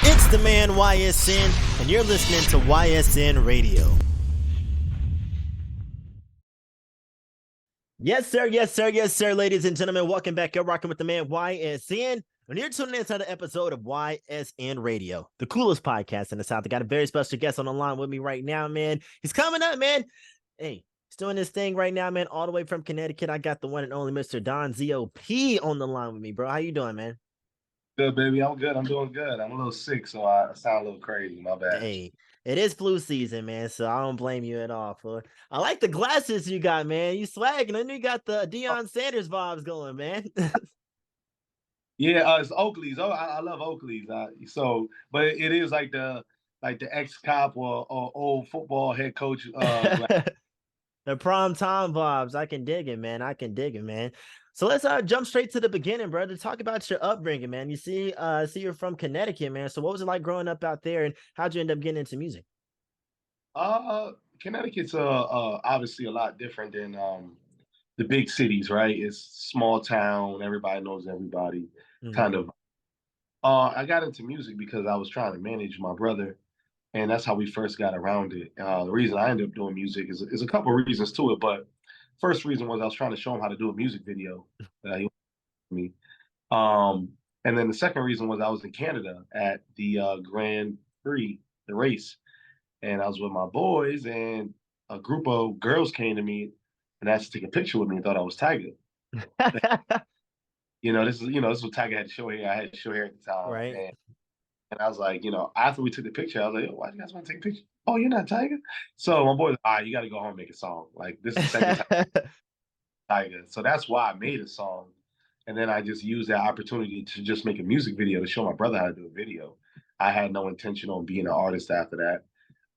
It's the man YSN, and you're listening to YSN Radio. Yes, sir. Yes, sir. Yes, sir. Ladies and gentlemen, welcome back. You're rocking with the man YSN. And you're tuning in to another episode of YSN Radio, the coolest podcast in the South. I got a very special guest on the line with me right now, man. He's coming up, man. Hey, he's doing this thing right now, man, all the way from Connecticut. I got the one and only Mr. Zio P on the line with me, bro. How you doing, man? Good, baby. I'm good. I'm doing good. I'm a little sick, so I sound a little crazy. My bad. Hey, it is flu season, man, so I don't blame you at all. I like the glasses you got, man. You swagging, and you got the Deion Sanders vibes going, man. Yeah, it's Oakley's. Oh, I love Oakley's. But it is like the ex-cop or old football head coach. The prime time vibes. I can dig it, man. I can dig it, man. So let's jump straight to the beginning, brother. Talk about your upbringing, man. You see you're from Connecticut, man. So what was it like growing up out there, and how'd you end up getting into music? Connecticut's obviously a lot different than the big cities, right? It's small town. Everybody knows everybody. Kind of. I got into music because I was trying to manage my brother, and that's how we first got around it. The reason I ended up doing music is a couple of reasons to it, but first reason was I was trying to show him how to do a music video that he wanted me. And then the second reason was I was in Canada at the Grand Prix, the race, and I was with my boys, and a group of girls came to me and asked to take a picture with me and thought I was Tiger. This is what Tiger had short hair. I had short hair at the time, Right. And I was like, after we took the picture, I was like, why do you guys want to take a picture? Oh, you're not Tiger? So my boy's like, all right, you got to go home and make a song. Like, this is the second time Tiger. So that's why I made a song. And then I just used that opportunity to just make a music video to show my brother how to do a video. I had no intention on being an artist after that.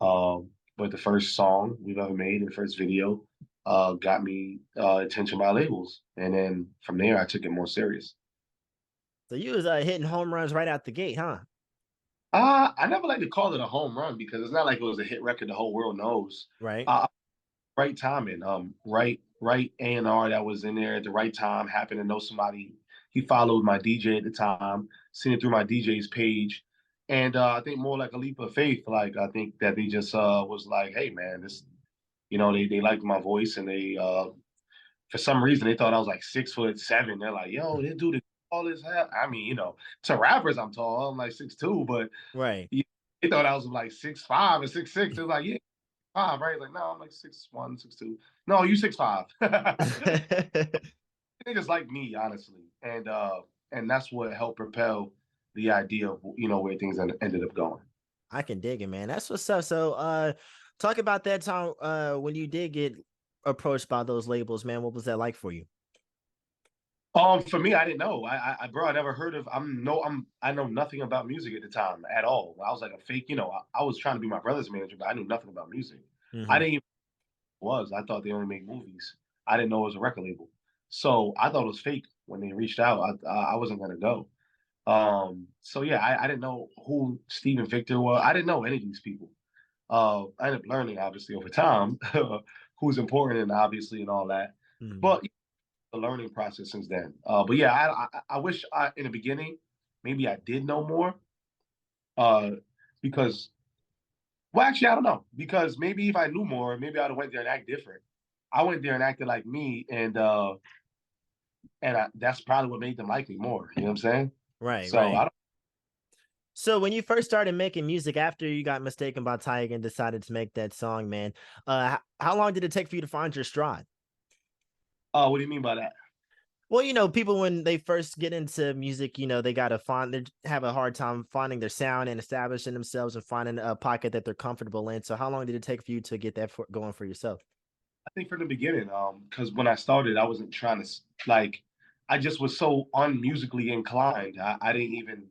But the first song we've ever made, the first video, got me attention by labels. And then from there, I took it more serious. So you was hitting home runs right out the gate, huh? I never like to call it a home run because it's not like it was a hit record the whole world knows. Right. Right timing, right A&R that was in there at the right time. Happened to know somebody. He followed my DJ at the time, seen it through my DJ's page, and I think more like a leap of faith. Like I think that they just was like, hey man, this, they liked my voice, and they for some reason they thought I was like 6'7". They're like, yo, this dude is tall as hell. I mean, to rappers I'm tall. I'm like 6'2", but right. They thought I was like 6'5" or 6'6". They're like, yeah. 5, right? Like, no, I'm like 6'1", 6'2". No, you 6'5". They just like me, honestly, and that's what helped propel the idea of where things ended up going. I can dig it, man. That's what's up. So, talk about that time when you did get approached by those labels, man. What was that like for you? For me, I didn't know. I never heard of. I know nothing about music at the time at all. I was like a fake. I was trying to be my brother's manager, but I knew nothing about music. I didn't even I thought they only make movies. I didn't know it was a record label, so I thought it was fake when they reached out. I wasn't gonna go. So yeah, I didn't know who Stephen Victor was. I didn't know any of these people. I ended up learning obviously over time who's important and obviously and all that. But the learning process since then. But yeah, I wish in the beginning maybe I did know more, because, well, actually I don't know, because maybe if I knew more, maybe I'd have went there and act different. I went there and acted like me, and that's probably what made them like me more. You know what I'm saying? Right. So right. I don't. So when you first started making music after you got mistaken by Tiger and decided to make that song, man, how long did it take for you to find your stride? What do you mean by that? Well, people when they first get into music, they gotta have a hard time finding their sound and establishing themselves and finding a pocket that they're comfortable in. So how long did it take for you to get that going for yourself? I think from the beginning, because when I started, I wasn't trying to like. I just was so unmusically inclined. I didn't even,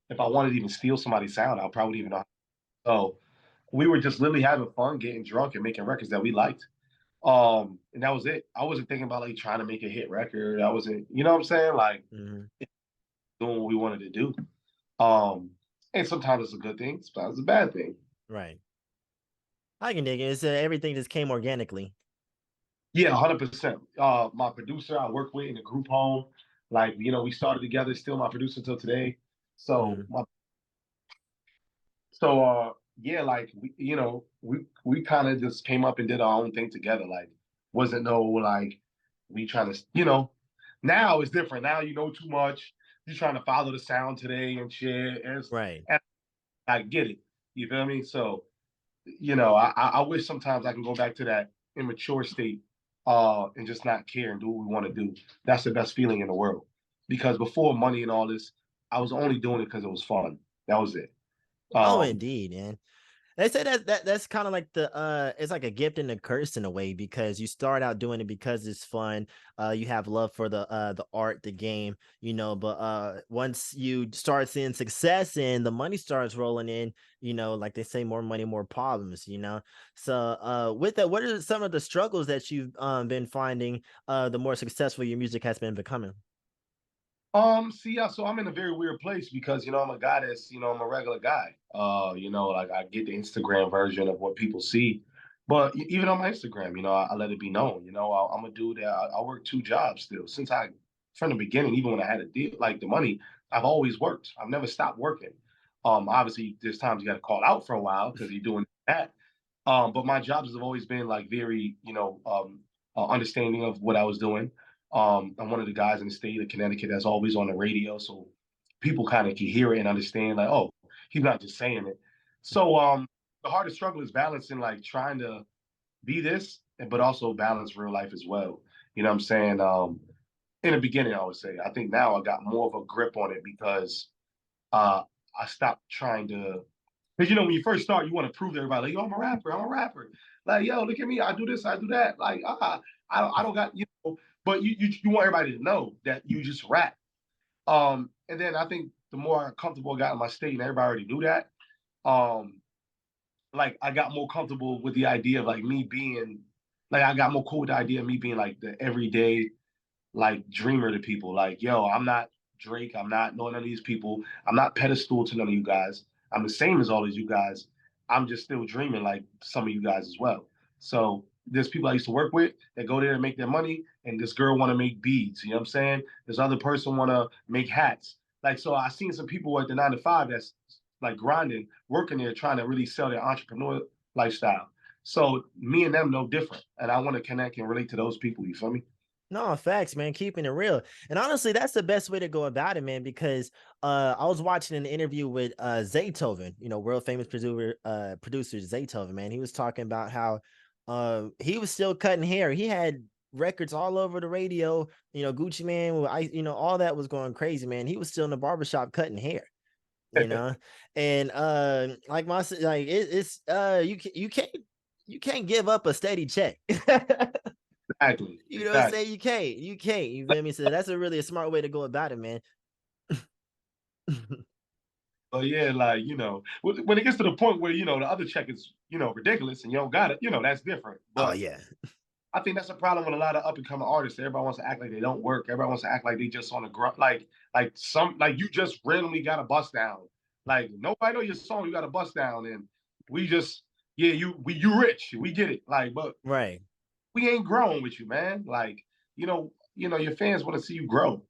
if I wanted to even steal somebody's sound, I probably even know. So we were just literally having fun, getting drunk, and making records that we liked. And that was it. I wasn't thinking about like trying to make a hit record. I wasn't, you know what I'm saying? Like doing what we wanted to do. And sometimes it's a good thing, sometimes it's a bad thing. Right. I can dig it. It's everything just came organically. Yeah, 100%. My producer I work with in the group home, Like, you know, we started together, still my producer till today. So yeah, like we kind of just came up and did our own thing together. Like, wasn't no like we trying to, now it's different. Now you know too much. You're trying to follow the sound today and shit. Right. And I get it. You feel me? So, I wish sometimes I can go back to that immature state and just not care and do what we want to do. That's the best feeling in the world. Because before money and all this, I was only doing it because it was fun. That was it. Oh, indeed, man. They say that's kind of like it's like a gift and a curse in a way, because you start out doing it because it's fun. You have love for the art, the game, but once you start seeing success and the money starts rolling in, like they say, more money, more problems. So with that, what are some of the struggles that you've been finding the more successful your music has been becoming? See, yeah, so I'm in a very weird place because, I'm a guy that's, I'm a regular guy. Like I get the Instagram version of what people see, but even on my Instagram, I let it be known, I'm a dude that I work two jobs still from the beginning, even when I had a deal, like the money, I've always worked. I've never stopped working. Obviously there's times you got to call out for a while because you're doing that. But my jobs have always been like very, understanding of what I was doing. I'm one of the guys in the state of Connecticut that's always on the radio, so people kind of can hear it and understand, like, oh, he's not just saying it. So the hardest struggle is balancing, like trying to be this, but also balance real life as well. You know what I'm saying? In the beginning, I would say, I think now I got more of a grip on it because uh, I stopped trying to. Because when you first start, you want to prove to everybody, like, yo, I'm a rapper, I'm a rapper. Like, yo, look at me, I do this, I do that. Like, I don't got, but you want everybody to know that you just rap. And then I think the more comfortable I got in my state, and everybody already knew that, like I got more comfortable with the idea of like me being, like I got more cool with the idea of me being like the everyday like dreamer to people. Like, yo, I'm not Drake. I'm not none of these people. I'm not pedestal to none of you guys. I'm the same as all of you guys. I'm just still dreaming like some of you guys as well. So there's people I used to work with that go there and make their money, and this girl want to make beads. You know what I'm saying? This other person want to make hats. Like, so I seen some people at the 9 to 5 that's like grinding, working there, trying to really sell their entrepreneur lifestyle. So me and them no different, and I want to connect and relate to those people. You feel me? No, facts, man. Keeping it real. And honestly, that's the best way to go about it, man, because I was watching an interview with Zaytoven, world famous producer Zaytoven, man. He was talking about how he was still cutting hair. He had records all over the radio, Gucci Man, all that was going crazy, man. He was still in the barbershop cutting hair. And it's you can't give up a steady check. Exactly. You know what I'm saying? You can't. You feel me? So that's a smart way to go about it, man. But yeah, like, when it gets to the point where, the other check is, ridiculous and you don't got it, that's different. Oh But yeah. I think that's a problem with a lot of up and coming artists. Everybody wants to act like they don't work. Everybody wants to act like they just on the grunt, like you just randomly got a bust down. Like nobody know your song, you got a bust down, and we just, yeah, you rich, we get it. Like, but Right. we ain't growing with you, man. Like, your fans want to see you grow.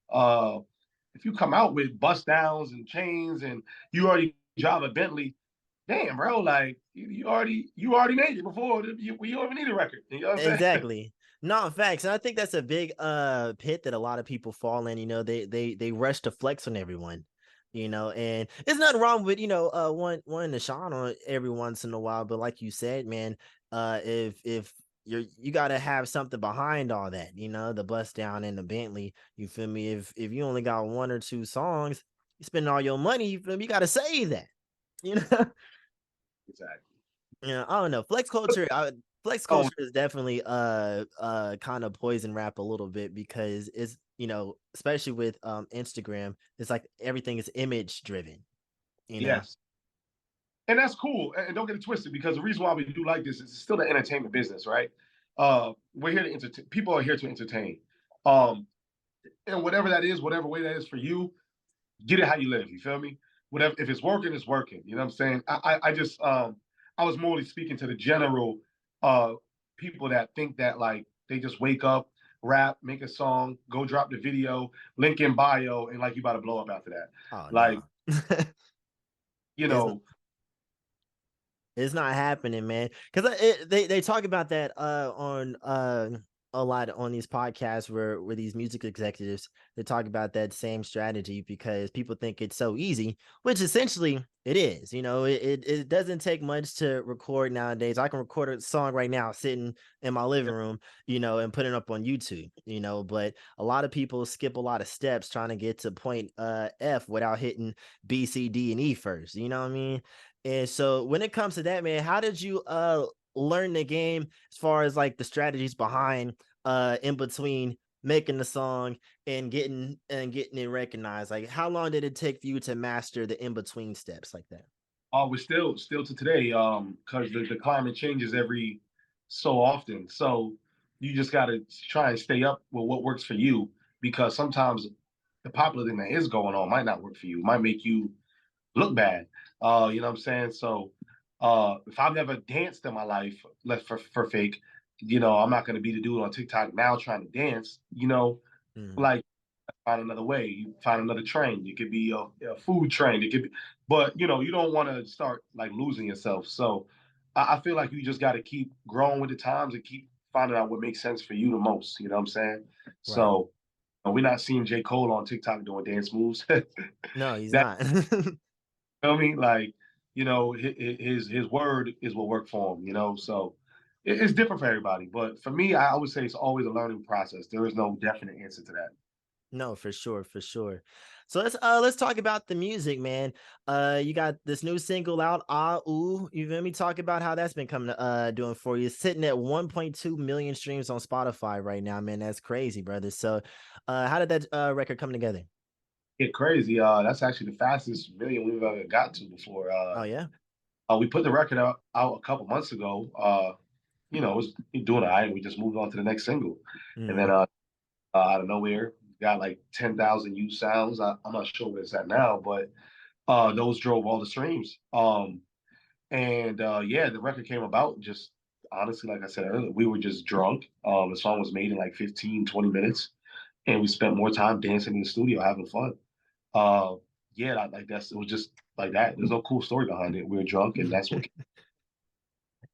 If you come out with bust downs and chains and you already drive a Bentley, damn, bro, like you already made it before we don't even need a record. You know what I'm saying? Exactly. No, facts. And I think that's a big pit that a lot of people fall in. They rush to flex on everyone. And it's nothing wrong with, one to shine on every once in a while. But like you said, man, if you gotta have something behind all that, the bust down in the Bentley. You feel me? If you only got one or two songs, you spend all your money, you feel me? You gotta save that. You know? Exactly. Yeah, I don't know. Flex Oh, culture is definitely kind of poison rap a little bit, because it's, especially with Instagram, it's like everything is image driven, you know. yes. And that's cool. And don't get it twisted, because the reason why we do like this is it's still the entertainment business, right? We're here to entertain. People are here to entertain. Um, and whatever that is, whatever way that is for you, get it how you live. You feel me? Whatever, if it's working, it's working. You know what I'm saying? I just I was morally speaking to the general people that think that like they just wake up, rap, make a song, go drop the video, link in bio, and like you about to blow up after that. Oh Like, no. you It's know, It's not happening, man. Because they talk about that on a lot on these podcasts where these music executives, they talk about that same strategy because people think it's so easy, which essentially it is. You know, it doesn't take much to record nowadays. I can record a song right now sitting in my living room, you know, and put it up on YouTube, you know. But a lot of people skip a lot of steps trying to get to point F without hitting B, C, D, and E first. You know what I mean? And so when it comes to that, man, how did you learn the game as far as like the strategies behind in between making the song and getting it recognized? Like how long did it take for you to master the in between steps like that? oh, we're still to today, because the climate changes every so often. So you just got to try and stay up with what works for you, because sometimes the popular thing that is going on might not work for you. It might make you look bad. You know what I'm saying? So if I've never danced in my life, left for fake, I'm not gonna be the dude on TikTok now trying to dance. Mm, Like find another way. You find another train. It could be a food train. It could be, but you don't want to start like losing yourself. So I feel like you just got to keep growing with the times and keep finding out what makes sense for you the most. You know what I'm saying? right. So we're not seeing J. Cole on TikTok doing dance moves. No, he's That not. You know what I mean? Like, his word is what worked for him, So it's different for everybody. But for me, I would say it's always a learning process. There is no definite answer to that. No, for sure, for sure. So let's talk about the music, man. You got this new single out, Ah Ouu. You feel me? Talk about how that's been coming doing for you. Sitting at 1.2 million streams on Spotify right now, man. That's crazy, brother. So how did that record come together? Get crazy. That's actually the fastest million we've ever got to before. Oh yeah. We put the record out a couple months ago. It was doing all right. We just moved on to the next single, and then Mm. out of nowhere, got like 10,000 used sounds. I'm not sure where it's at now, but those drove all the streams. And yeah, the record came about just honestly, like I said earlier, we were just drunk. The song was made in like 15, 20 minutes, and we spent more time dancing in the studio, having fun. Uh, yeah, it was just like that. There's no cool story behind it. We were drunk, and that's what.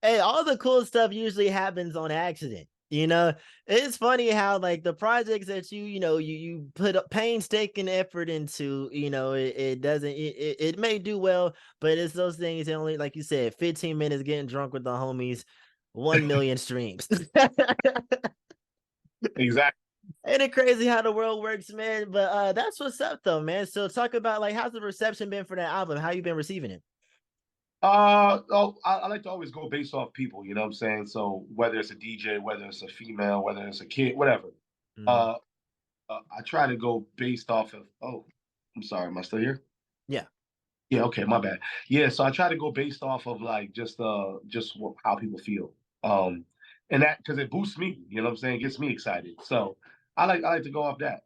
Hey, all the cool stuff usually happens on accident. You know, it's funny how like the projects that you put up painstaking effort into, it doesn't it may do well, but it's those things that only like you said, 15 minutes getting drunk with the homies, 1 million streams. Exactly. Ain't it crazy how the world works, man? But that's what's up though, man. So talk about like how's the reception been for that album? How you been receiving it? I like to always go based off people. You know what I'm saying? So whether it's a DJ, whether it's a female, whether it's a kid, whatever. Mm, Uh, I try to go based off of. Oh, I'm sorry. Am I still here? yeah. Yeah, okay, my bad. Yeah, so I try to go based off of like just how people feel. And that because it boosts me, you know what I'm saying? It gets me excited. So I like to go off that.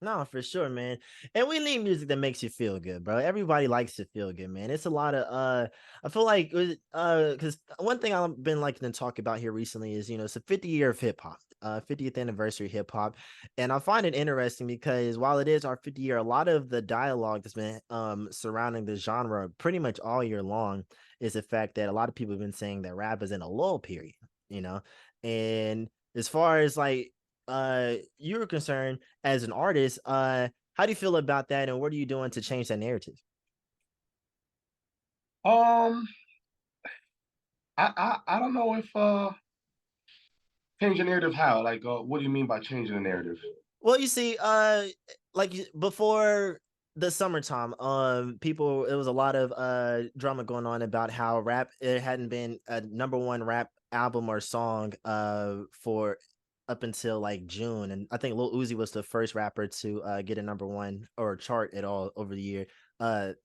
No, for sure, man. And we need music that makes you feel good, bro. Everybody likes to feel good, man. It's a lot of I feel like because one thing I've been liking to talk about here recently is, it's a 50 year of hip hop, 50th anniversary hip hop. And I find it interesting because while it is our 50 year, a lot of the dialogue that's been surrounding the genre pretty much all year long is the fact that a lot of people have been saying that rap is in a lull period, you know. And as far as like you're concerned as an artist, how do you feel about that, and what are you doing to change that narrative? Um, I don't know if change the narrative how? Like what do you mean by changing the narrative? Well, you see, before the summertime, people it was a lot of drama going on about how rap it hadn't been a number one rap album or song for up until like June, and I think Lil Uzi was the first rapper to get a number one or chart at all over the year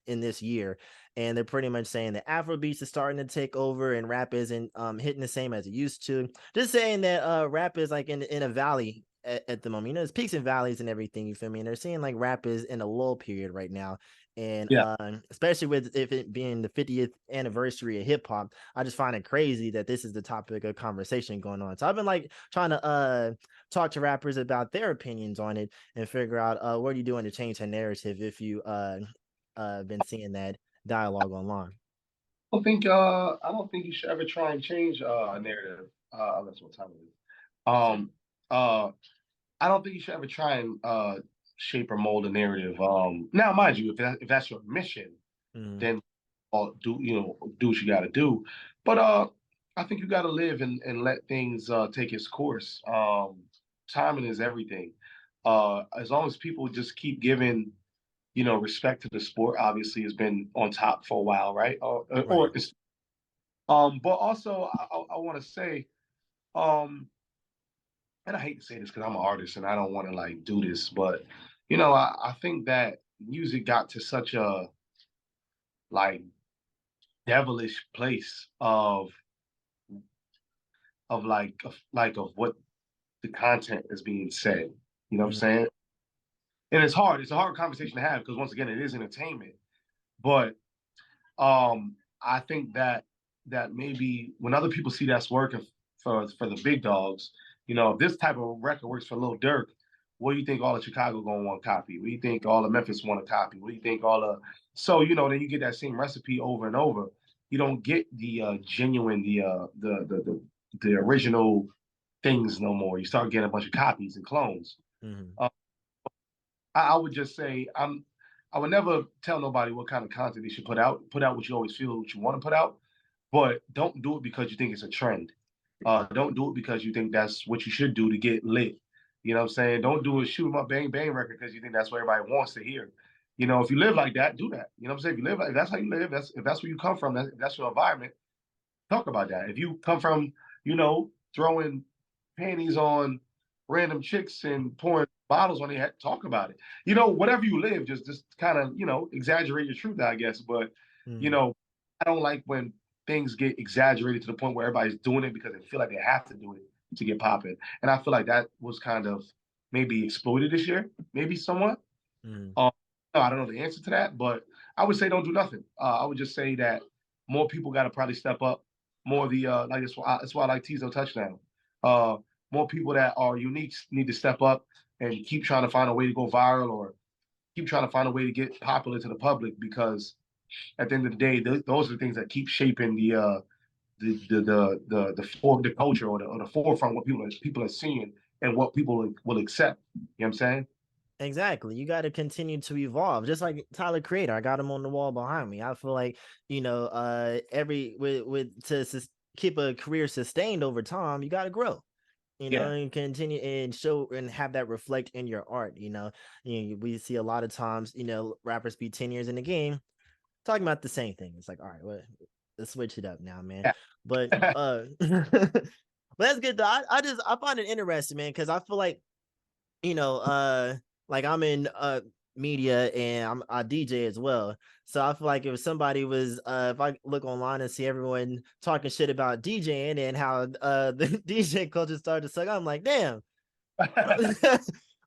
in this year. And they're pretty much saying that Afrobeats is starting to take over and rap isn't hitting the same as it used to. Just saying that rap is like in a valley at the moment. You know, it's peaks and valleys and everything. You feel me? And they're seeing like rap is in a lull period right now, and Yeah. especially with if it being the 50th anniversary of hip hop, I just find it crazy that this is the topic of conversation going on. So I've been like trying to talk to rappers about their opinions on it and figure out what are you doing to change the narrative if you been seeing that dialogue online. I don't think you should ever try and change a narrative. That's what time it is. Um, uh, I don't think you should ever try and shape or mold a narrative. Now, mind you, if that's your mission, Mm-hmm. then do what you got to do. But I think you got to live and let things take its course. Timing is everything. As long as people just keep giving respect to the sport, obviously has been on top for a while, right? Right. But also I want to say, um, and I hate to say this because I'm an artist and I don't want to like do this, but I think that music got to such a like devilish place of what the content is being said. You know what I'm Mm-hmm. saying? And it's hard. It's a hard conversation to have because once again, it is entertainment. But I think that maybe when other people see that's working for the big dogs, if this type of record works for Lil Durk, what do you think all of Chicago gonna want to copy? What do you think all of Memphis want to copy? What do you think all of so then you get that same recipe over and over. You don't get the genuine, the original things no more. You start getting a bunch of copies and clones. Mm-hmm. Uh, I would just say I would never tell nobody what kind of content they should put out. Put out what you always feel what you want to put out, but don't do it because you think it's a trend. Don't do it because you think that's what you should do to get lit. You know what I'm saying? Don't do a shoot 'em up bang bang record because you think that's what everybody wants to hear. If you live like that, do that. You know what I'm saying? If you live like that's how you live, if that's where you come from, that's your environment, talk about that. If you come from, throwing panties on random chicks and pouring bottles on their head, talk about it. Whatever you live, just kind of, exaggerate your truth, I guess. But, Mm-hmm. I don't like when things get exaggerated to the point where everybody's doing it because they feel like they have to do it to get popping. And I feel like that was kind of maybe exploited this year, maybe somewhat. Mm-hmm. Um, no, I don't know the answer to that, but I would say don't do nothing. I would just say that more people got to probably step up. More of the like that's why I like Tizo touchdown. Uh, More people that are unique need to step up and keep trying to find a way to go viral or keep trying to find a way to get popular to the public because at the end of the day, those are the things that keep shaping the culture or the forefront what people are seeing and what people will accept. You know what I'm saying? Exactly. You got to continue to evolve. Just like Tyler Creator, I got him on the wall behind me. I feel like, every with to keep a career sustained over time, you got to grow. Yeah. And continue and show and have that reflect in your art. We see a lot of times, rappers be 10 years in the game talking about the same thing. It's like, all right, well, let's switch it up now, man. But but that's good though. I find it interesting, man, because I feel you know, uh, like I'm in media and I DJ as well. So I feel like if somebody was if I look online and see everyone talking shit about DJing and how the DJ culture started to suck, I'm like, damn.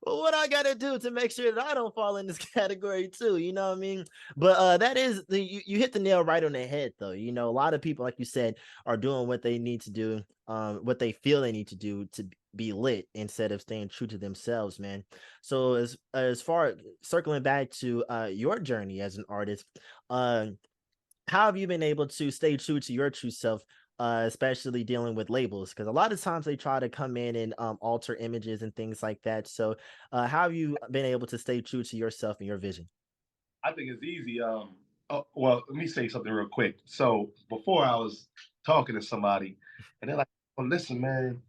Well, what I gotta do to make sure that I don't fall in this category too, you know what I mean? But that is you hit the nail right on the head though. A lot of people, like you said, are doing what they need to do, what they feel they need to do to be lit instead of staying true to themselves, man. So as far circling back to your journey as an artist, uh how have you been able to stay true to your true self, especially dealing with labels? Because a lot of times they try to come in and alter images and things like that. So, how have you been able to stay true to yourself and your vision? I think it's easy. Well, let me say something real quick. So before I was talking to somebody, and they're like, "Well, listen, man,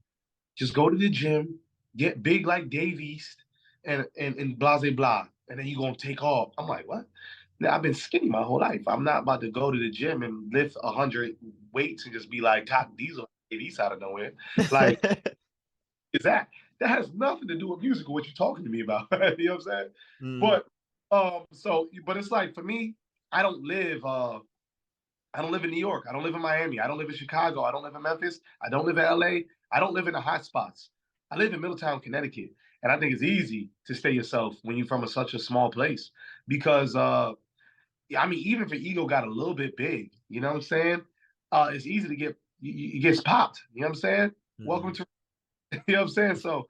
just go to the gym, get big like Dave East, and blah blah blah, and then you're gonna take off." I'm like, "What?" Now I've been skinny my whole life. I'm not about to go to the gym and lift 100 weights and just be like top diesel Dave East out of nowhere. Like, is that has nothing to do with music or what you're talking to me about? You know what I'm saying? Mm, But but it's like for me, I don't live I don't live in New York. I don't live in Miami. I don't live in Chicago. I don't live in Memphis. I don't live in LA. I don't live in the hot spots. I live in Middletown, Connecticut, and I think it's easy to stay yourself when you're from such a small place because I mean, even if your ego got a little bit big, you know what I'm saying? It's easy to get it gets popped. You know what I'm saying? Welcome to you know what I'm saying? So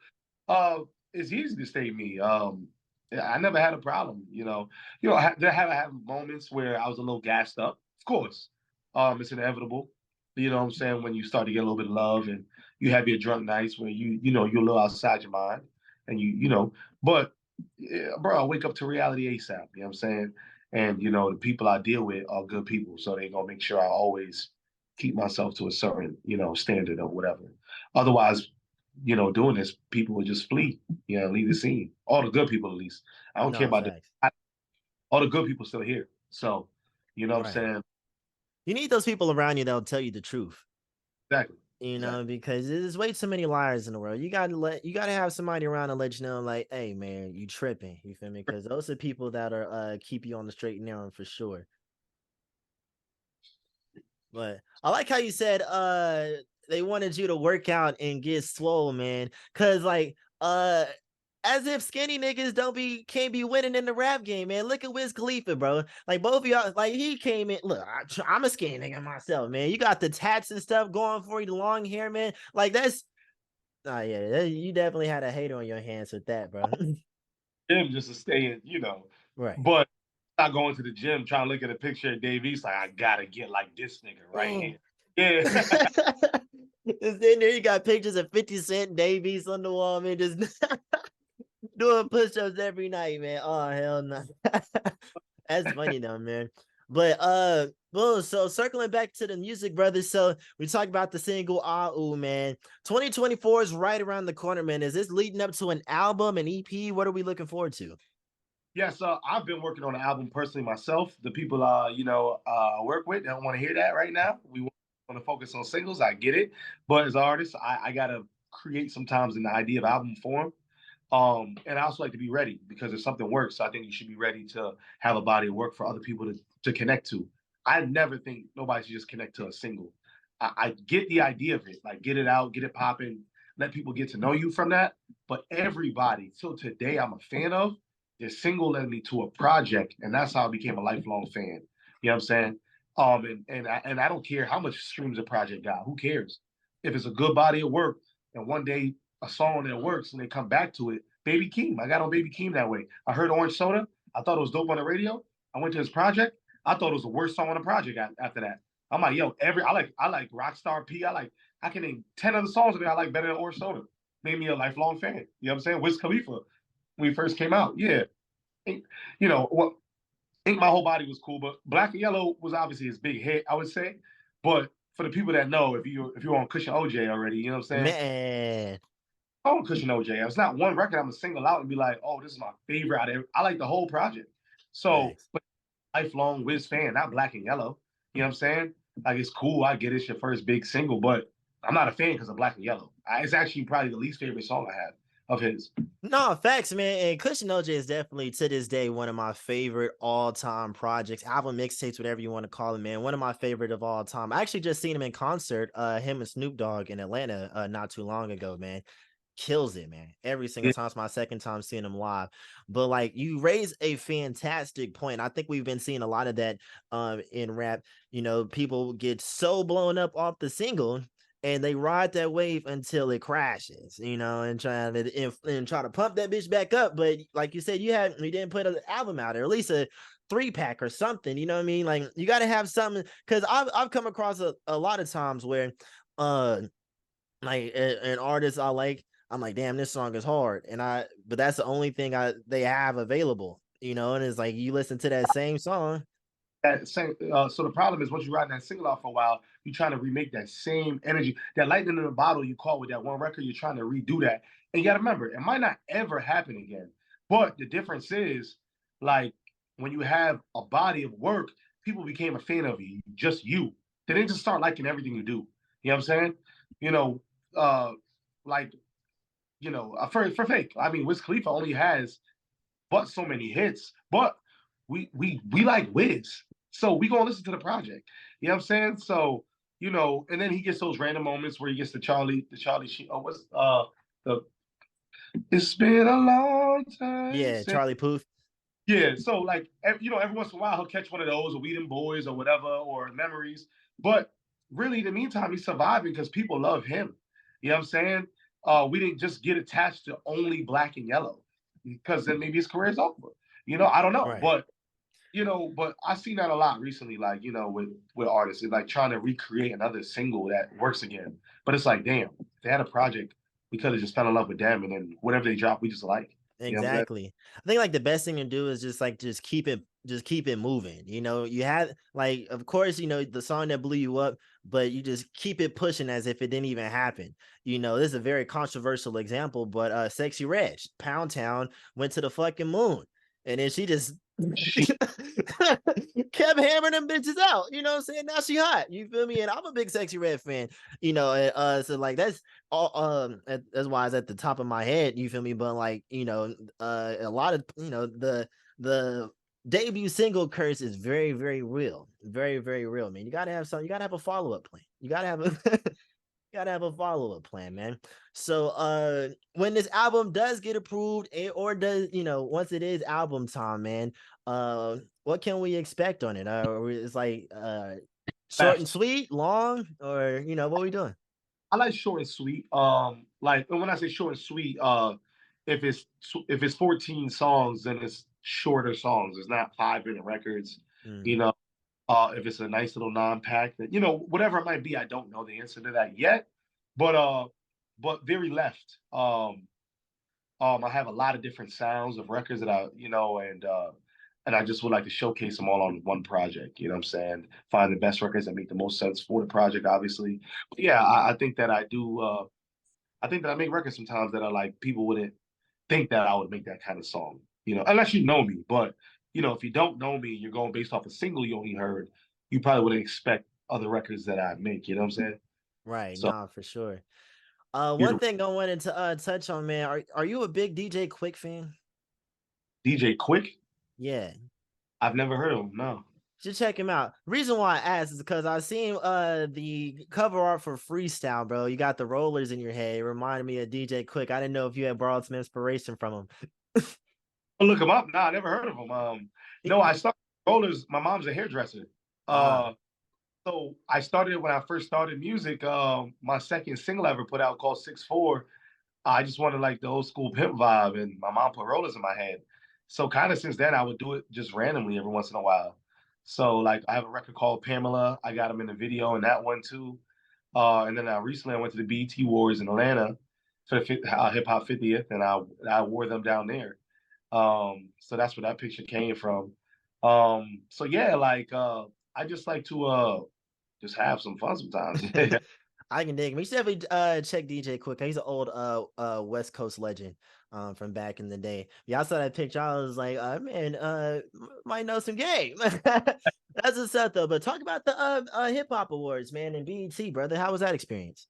it's easy to stay me. I never had a problem, you know. I have moments where I was a little gassed up. Of course. It's inevitable. You know what I'm saying? When you start to get a little bit of love and you have your drunk nights where you're a little outside your mind and but yeah, bro, I wake up to reality ASAP, you know what I'm saying? And the people I deal with are good people, so they're gonna make sure I always keep myself to a certain, standard or whatever. Otherwise, doing this, people would just flee, leave the scene. All the good people, at least. I don't care No, about facts. all the good people still here. So, what I'm Right. saying? You need those people around you that'll tell you the truth. Exactly. Because there's way too many liars in the world. You gotta have somebody around to let you know, like, hey man, you tripping. You feel me? Because those are people that are keep you on the straight and narrow for sure. But I like how you said they wanted you to work out and get swole, man. Cause like as if skinny niggas can't be winning in the rap game, man. Look at Wiz Khalifa, bro. Like both of y'all, like he came in. Look, I'm a skinny nigga myself, man. You got the tats and stuff going for you, the long hair, man. Like that's, oh yeah, you definitely had a hater on your hands with that, bro. Gym just to stay in, Right. But not going to the gym trying to look at a picture of Dave East like I gotta get like this nigga right here. Yeah. Then there you got pictures of 50 Cent, Davies on the wall, man. Just doing push-ups every night, man. Oh hell no. That's funny though, man. But well, so circling back to the music, brothers. So we talked about the single Ahh Ouu, man. 2024 is right around the corner, man. Is this leading up to an album, an EP? What are we looking forward to? Yes, I've been working on an album personally myself. The people I work with don't want to hear that right now. We want to focus on singles. I get it, but as artists, I gotta create sometimes an idea of album form. And I also like to be ready because if something works, I think you should be ready to have a body of work for other people to connect to. I never think nobody should just connect to a single. I get the idea of it, like get it out, get it popping, let people get to know you from that. But everybody, till today, I'm a fan of. Their single led me to a project, and that's how I became a lifelong fan. You know what I'm saying? And I don't care how much streams a project got. Who cares? If it's a good body of work, and one day a song that works and they come back to it. Baby Keem, I got on Baby Keem that way. I heard Orange Soda. I thought it was dope on the radio. I went to his project. I thought it was the worst song on the project after that. I'm like, yo, I like Rockstar P. I can name 10 other songs that I like better than Orange Soda. Made me a lifelong fan. You know what I'm saying? Wiz Khalifa when he first came out. Yeah. What Ain't My Whole Body was cool, but Black and Yellow was obviously his big hit, I would say. But for the people that know, if you're on Cushion OJ already, you know what I'm saying? Man. On Cushion OJ. It's not one record I'm gonna single out and be like, oh, this is my favorite out of I like the whole project. So, Thanks. but lifelong Wiz fan, not Black and Yellow. You know what I'm saying? Like it's cool. I get it's your first big single, but I'm not a fan because of Black and Yellow. It's actually probably the least favorite song I have of his. No, facts, man. And Cushion OJ is definitely to this day one of my favorite all-time projects, album mixtapes, whatever you want to call it, man. One of my favorite of all time. I actually just seen him in concert, him and Snoop Dogg in Atlanta not too long ago, man. Kills it, man. Every single Yeah. time. It's my second time seeing him live. But like you raise a fantastic point. I think we've been seeing a lot of that in rap. People get so blown up off the single and they ride that wave until it crashes, and try to pump that bitch back up. But like you said, you didn't put an album out, or at least a 3-pack or something. You know what I mean? Like you got to have something, because I've come across a lot of times where like an artist I'm like, damn, this song is hard, but that's the only thing they have available, and it's like you listen to that same song. So the problem is once you ride that single off for a while, you're trying to remake that same energy, that lightning in the bottle you caught with that one record. You're trying to redo that, and you got to remember, it might not ever happen again. But the difference is, like when you have a body of work, people became a fan of you, just you. They didn't just start liking everything you do. You know what I'm saying? You know, uh, like for fake. I mean, Wiz Khalifa only has but so many hits, but we like Wiz. So we gonna listen to the project. You know what I'm saying? So, and then he gets those random moments where he gets the Charlie Sheen. Oh, what's the it's been a long time. Yeah, Charlie Puth. Yeah, so like you know, every once in a while he'll catch one of those, or We Them Boys, or whatever, or Memories. But really, in the meantime, he's surviving because people love him. You know what I'm saying? We didn't just get attached to only Black and Yellow, because then maybe his career's over. You know, I don't know, Right. but you know, but I've seen that a lot recently, like, you know, with artists, and like trying to recreate another single that works again. But it's like, damn, if they had a project, we could have just fell in love with them, and then whatever they drop, we just like. You know what I'm saying? Exactly. I think like the best thing to do is just keep it moving. You know, you have like, of course, you know, the song that blew you up, but you just keep it pushing as if it didn't even happen. You know, this is a very controversial example, but Sexy Red, Pound Town went to the fucking moon. And then she just kept hammering them bitches out. You know what I'm saying? Now she hot. You feel me? And I'm a big Sexy Red fan. You know, so like that's all that's why it's at the top of my head, you feel me? But like, you know, a lot of, you know, the debut single curse is very, very real. Very, very real, man. You gotta have something, you gotta have a follow-up plan. You gotta have a gotta have a follow-up plan, man. So when this album does get approved, or does, you know, once it is album time, man, what can we expect on it? Or it's like short and Left. sweet, long, or you know, what are we doing? I like short and sweet. Like, and when I say short and sweet, if it's 14 songs, then it's shorter songs. It's not 5 minute records. You Mm. know, if it's a nice little non-pack, that, you know, whatever it might be, I don't know the answer to that yet. But very left. I have a lot of different sounds of records that I, you know, and I just would like to showcase them all on one project. You know what I'm saying? Find the best records that make the most sense for the project, obviously. But yeah, I think that I do. I think that I make records sometimes that are like, people wouldn't think that I would make that kind of song. You know, unless you know me. But you know, if you don't know me, you're going based off a single you only heard. You probably wouldn't expect other records that I make. You know what I'm saying? Right, So nah, for sure. you're One the thing I wanted to touch on, man. Are you a big DJ Quick fan? DJ Quick. Yeah. I've never heard of him. No. Should check him out. Reason why I asked is because I seen the cover art for Freestyle, bro. You got the rollers in your head. It reminded me of DJ Quick. I didn't know if you had borrowed some inspiration from him. I'll look him up. Nah, I never heard of him. No, I started rollers. My mom's a hairdresser. Ah, So I started when I first started music. My second single I ever put out called 6'4". I just wanted like the old school pimp vibe, and my mom put rollers in my head. So kind of since then, I would do it just randomly every once in a while. So like I have a record called Pamela. I got him in the video in that one too. And then recently I went to the BET Awards in Atlanta for the hip hop 50th, and I wore them down there. So that's where that picture came from. So yeah, like I just like to just have some fun sometimes. I can dig him. You should definitely check DJ Quick. He's an old West Coast legend from back in the day. Yeah, I saw that picture. I was like, man, might know some game. That's what's up though. But talk about the hip hop awards, man, and BET, brother. How was that experience?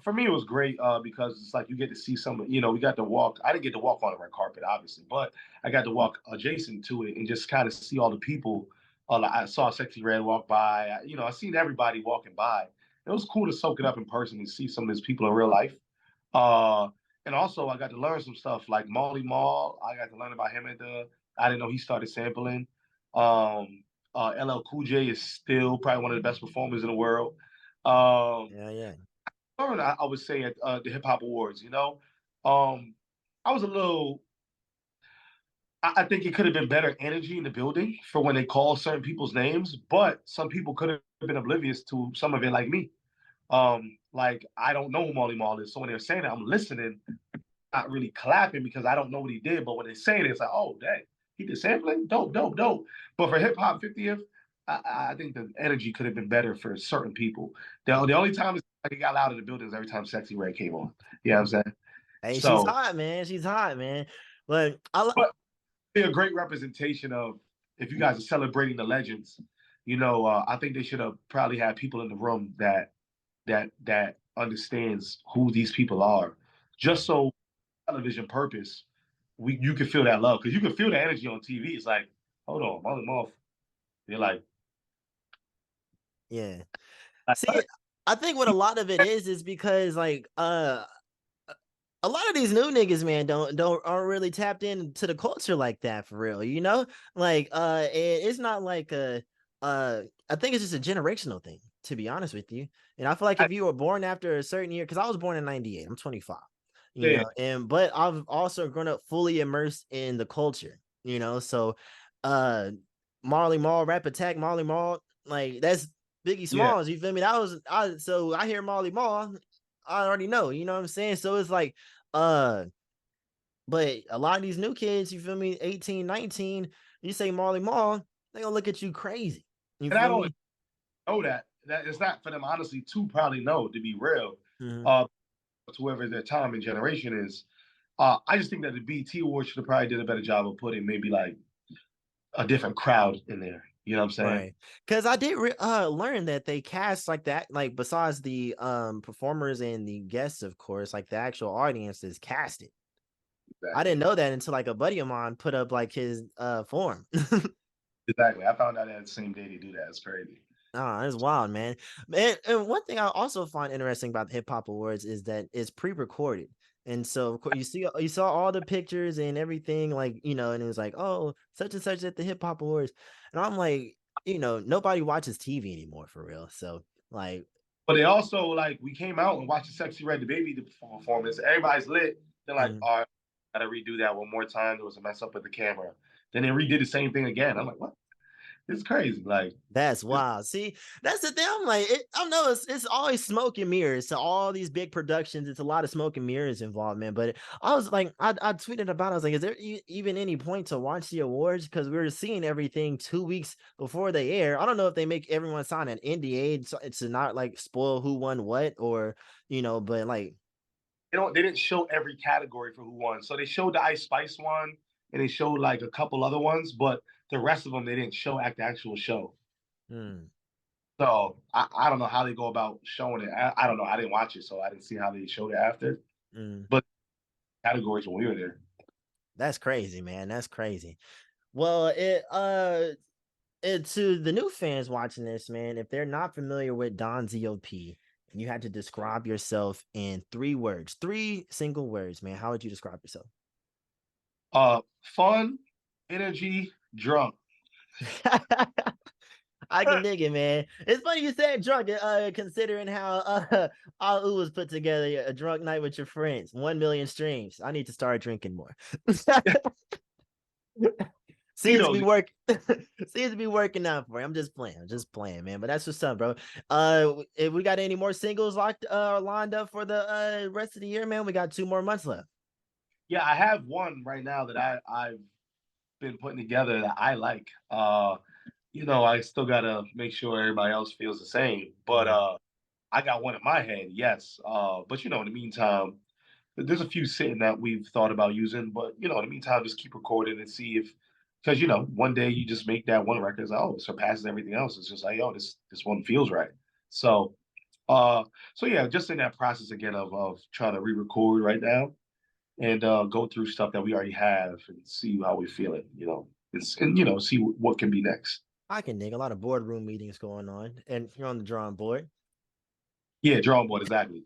For me, it was great because it's like you get to see some. You know, we got to walk. I didn't get to walk on the red carpet, obviously, but I got to walk adjacent to it and just kind of see all the people. Like I saw Sexy Red walk by. You know, I seen everybody walking by. It was cool to soak it up in person and see some of these people in real life. Uh, and also, I got to learn some stuff like Molly Mall. I got to learn about him at the. I didn't know he started sampling. LL Cool J is still probably one of the best performers in the world. Um, Yeah, yeah. I would say at the Hip Hop Awards. You know, um, I was a little. I think it could have been better energy in the building for when they call certain people's names, but some people could have been oblivious to some of it, like me. Like I don't know who Molly Mall is, so when they're saying it, I'm listening, not really clapping because I don't know what he did. But when they say it, it's like, oh, dang, he did sampling, dope, dope, dope. But for Hip Hop 50th, I think the energy could have been better for certain people. The only time it's like it got loud in the building is every time Sexy Red came on. You know what I'm saying? Hey, she's So, hot, man. She's hot, man. But but be a great representation of, if you guys are celebrating the legends. You know, I think they should have probably had people in the room that understands who these people are, just right. so television purpose, you can feel that love because you can feel the energy on TV. It's like, hold on, Molly Moth. They're Yeah. like See, what? I think what a lot of it is because like a lot of these new niggas, man, aren't really tapped into the culture like that for real, you know? Like it's not like I think it's just a generational thing, to be honest with you. And I feel like I if you were born after a certain year, because I was born in 98, I'm 25, you said, know, and but I've also grown up fully immersed in the culture, you know. So uh Marley Marl, Rap Attack, Marley Marl, like that's Biggie yeah, Smalls, you feel me? So I hear Marley Marl, I already know, you know what I'm saying? So it's like, uh, but a lot of these new kids, you feel me, 18, 19, you say Marley Marl, they gonna look at you crazy. You and I feel don't me? know that it's not for them honestly to probably know to be real. Mhm. Uh, to whoever their time and generation is. I just think that the BT Awards should have probably did a better job of putting maybe like a different crowd in there. You know what I'm saying? Right. Because I did learn that they cast like that, like besides the performers and the guests, of course, like the actual audience is casted. I didn't Exactly. know that until like a buddy of mine put up like his form. Exactly. I found out that the same day they do that. It's crazy. Oh, it's wild, man. And one thing I also find interesting about the hip hop awards is that it's pre-recorded. And so of course you saw all the pictures and everything, like, you know, and it was like, oh, such and such at the hip hop awards. And I'm like, you know, nobody watches TV anymore for real. So like, But they also like we came out and watched the Sexy Red the Baby performance. Everybody's lit. They're like, mm. all right, gotta redo that one more time. There was a mess up with the camera. Then they redid the same thing again. I'm like, what? It's crazy. Like, That's it's, wild. See, that's the thing. I'm like, I know it's always smoke and mirrors to all these big productions. It's a lot of smoke and mirrors involved, man. But I was like, I tweeted about it. I was like, is there even any point to watch the awards? Because we were seeing everything 2 weeks before they air. I don't know if they make everyone sign an NDA to not like spoil who won what, or, you know, but like, they didn't show every category for who won. So they showed the Ice Spice one and they showed like a couple other ones, but the rest of them they didn't show at the actual show. hmm. So I don't know how they go about showing it. I don't know. I didn't watch it, so I didn't see how they showed it after. Mm. But categories when we were there. That's crazy, man. That's crazy. Well, to the new fans watching this, man, if they're not familiar with Don Zio P, and you had to describe yourself in 3 words, 3 single words, man, how would you describe yourself? Fun, energy, drunk. I can dig it, man. It's funny you said drunk, considering how Ahh Ouu was put together, a drunk night with your friends, 1 million streams. I need to start drinking more. See Seems to be those. work seems to be working out for you. I'm just playing. I'm just playing, man. But that's what's up, bro. If we got any more singles locked lined up for the rest of the year, man, we got 2 more months left. Yeah, I have one right now that I've been putting together that I like. I still gotta make sure everybody else feels the same. But Mhm. I got one in my head, yes. But in the meantime, there's a few sitting that we've thought about using. But in the meantime, just keep recording and see if because one day you just make that one record, it's like, oh, it surpasses everything else. It's just like, oh, this one feels right. So uh so yeah, just in that process again of trying to re-record right now and go through stuff that we already have and see how we feel it, and see what can be next. I can dig a lot of boardroom meetings going on, and you're on the drawing board. Yeah, drawing board exactly.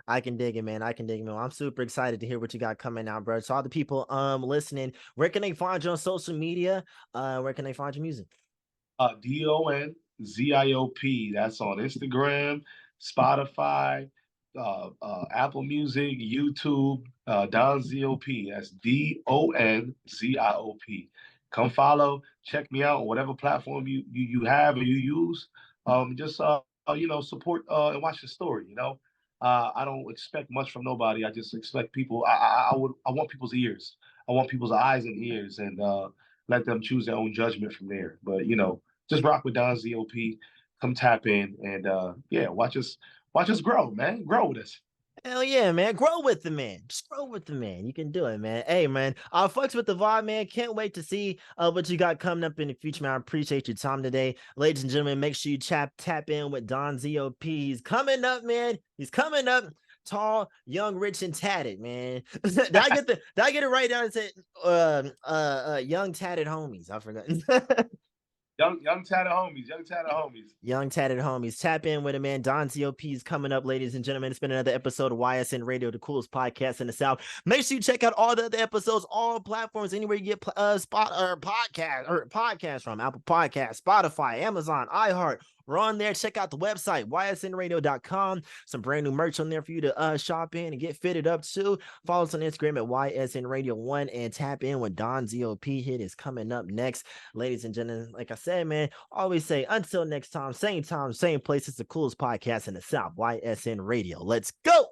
I can dig it, man. I can dig it, man. I'm super excited to hear what you got coming out, bro. So all the people listening, where can they find you on social media? Where can they find your music? DonZiop. That's on Instagram, Spotify, Apple Music, YouTube. Don Zop. That's DonZiop. Come follow, check me out on whatever platform you have or you use. Just support and watch the story. I don't expect much from nobody. I just expect people. I want people's ears. I want people's eyes and ears, and let them choose their own judgment from there. But just rock with Don Zop. Come tap in and yeah, watch us grow, man. Grow with us. Hell yeah, man. Grow with the man. Just grow with the man. You can do it, man. Hey, man. Fucks with the vibe, man. Can't wait to see what you got coming up in the future, man. I appreciate your time today. Ladies and gentlemen, make sure you tap in with Don Zop. He's coming up, man. He's coming up. Tall, young, rich, and tatted, man. Did I get it right down and say young tatted homies? I forgot. Young tatted homies. Young tatted homies. Tap in with him, man. Don Zio P is coming up, ladies and gentlemen. It's been another episode of YSN Radio, the coolest podcast in the South. Make sure you check out all the other episodes, all platforms, anywhere you get podcast from. Apple Podcasts, Spotify, Amazon, iHeart. We're on there. Check out the website, ysnradio.com. Some brand new merch on there for you to shop in and get fitted up too. Follow us on Instagram at YSN Radio 1 and tap in with Don Zio P. Hit is coming up next. Ladies and gentlemen, like I said, man, always say until next time, same place. It's the coolest podcast in the South, YSN Radio. Let's go.